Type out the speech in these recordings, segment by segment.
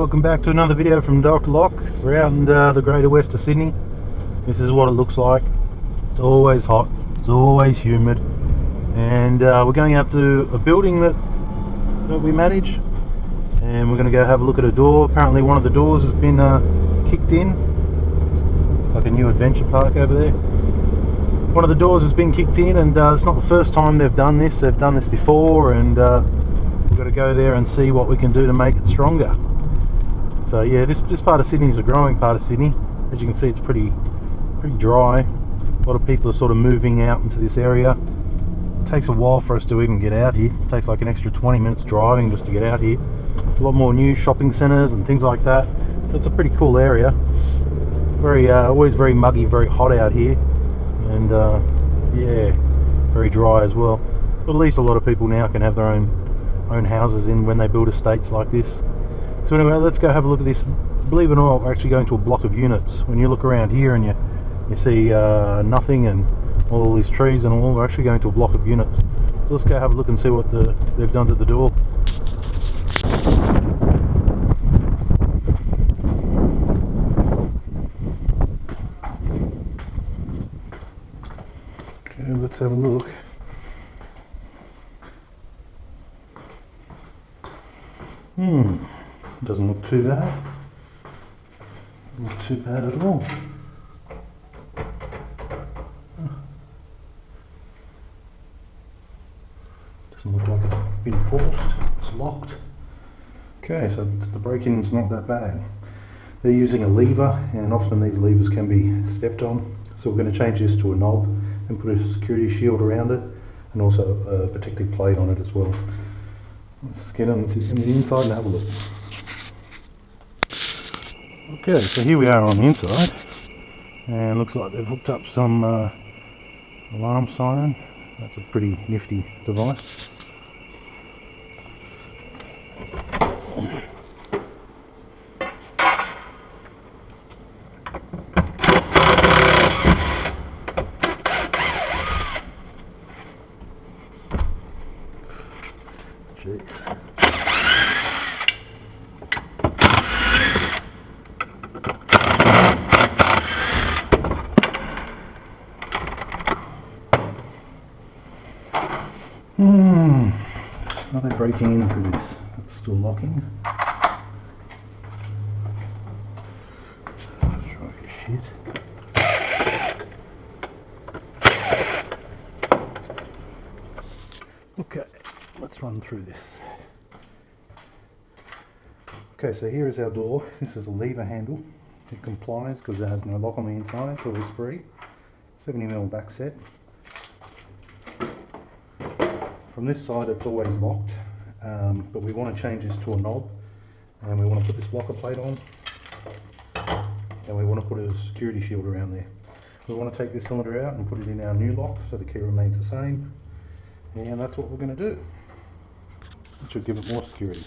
welcome back to another video from Dr. Lock. We're out in the greater west of Sydney. This is what it looks like. It's always hot, it's always humid, and we're going out to a building that we manage, and we're going to go have a look at a door. Apparently one of the doors has been kicked in. It's like a new adventure park over there. One of the doors has been kicked in, and it's not the first time they've done this. They've done this before, and we've got to go there and see what we can do to make it stronger. So yeah, this part of Sydney is a growing part of Sydney. As you can see, it's pretty dry. A lot of people are sort of moving out into this area. It takes a while for us to even get out here. It takes like an extra 20 minutes driving just to get out here. A lot more new shopping centres and things like that. So it's a pretty cool area. Always very muggy, very hot out here, and yeah, very dry as well. But at least a lot of people now can have their own houses in when they build estates like this. So anyway, let's go have a look at this. Believe it or not, we're actually going to a block of units. When you look around here and you see nothing and all these trees and all, we're actually going to a block of units. So let's go have a look and see what they've done to the door. Okay, let's have a look. Doesn't look too bad. Doesn't look too bad at all. Doesn't look like it's been forced. It's locked. Okay, so the break-in's not that bad. They're using a lever, and often these levers can be stepped on. So we're going to change this to a knob and put a security shield around it, and also a protective plate on it as well. Let's get on the inside and have a look. Okay, so here we are on the inside, and looks like they've hooked up some alarm siren. That's a pretty nifty device. Jeez. Are they breaking into this? It's still locking. Strike as shit. Okay, let's run through this. Okay, so here is our door. This is a lever handle. It complies because it has no lock on the inside. It's always free. 70mm back set. From this side it's always locked, but we want to change this to a knob, and we want to put this blocker plate on, and we want to put a security shield around there. We want to take this cylinder out and put it in our new lock so the key remains the same, and that's what we're going to do. It should give it more security.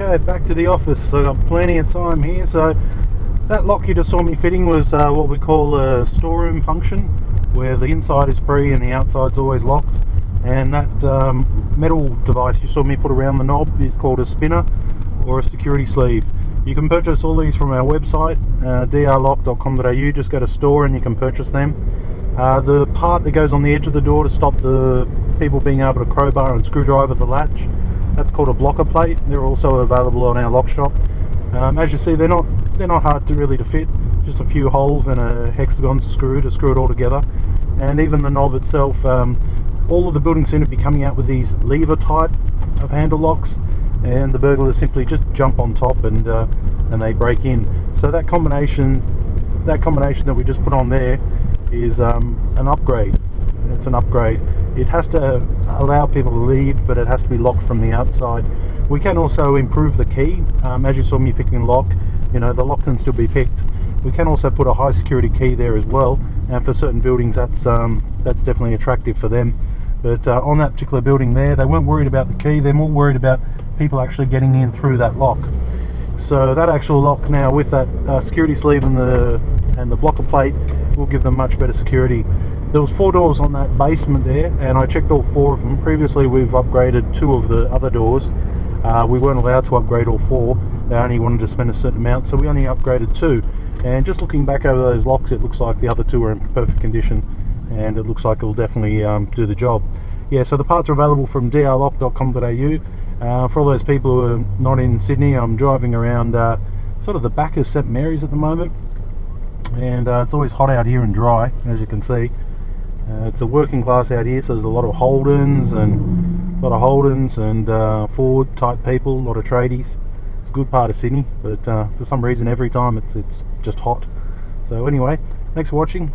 Okay, back to the office. So I've got plenty of time here. So that lock you just saw me fitting was what we call a storeroom function, where the inside is free and the outside's always locked. And that metal device you saw me put around the knob is called a spinner or a security sleeve. You can purchase all these from our website, drlock.com.au. Just go to store and you can purchase them. The part that goes on the edge of the door to stop the people being able to crowbar and screwdriver the latch, that's called a blocker plate. They're also available on our lock shop. As you see, they're not hard to fit. Just a few holes and a hexagon screw to screw it all together. And even the knob itself, all of the buildings seem to be coming out with these lever type of handle locks, and the burglars simply just jump on top and they break in. So that combination that we just put on there is an upgrade. It's an upgrade. It has to allow people to leave, but it has to be locked from the outside. We can also improve the key. As you saw me picking the lock, the lock can still be picked. We can also put a high security key there as well, and for certain buildings that's definitely attractive for them. But on that particular building there, they weren't worried about the key. They're more worried about people actually getting in through that lock. So that actual lock now, with that security sleeve and the blocker plate, will give them much better security. There was 4 doors on that basement there, and I checked all 4 of them. Previously we've upgraded 2 of the other doors. We weren't allowed to upgrade all 4. They only wanted to spend a certain amount, so we only upgraded 2. And just looking back over those locks, it looks like the other 2 are in perfect condition, and it looks like it'll definitely do the job. Yeah, so the parts are available from drlock.com.au. For all those people who are not in Sydney, I'm driving around sort of the back of St Mary's at the moment, and it's always hot out here and dry, as you can see. It's a working class out here, so there's a lot of Holdens and Ford type people, a lot of tradies. It's a good part of Sydney, but for some reason every time it's just hot. So anyway, thanks for watching.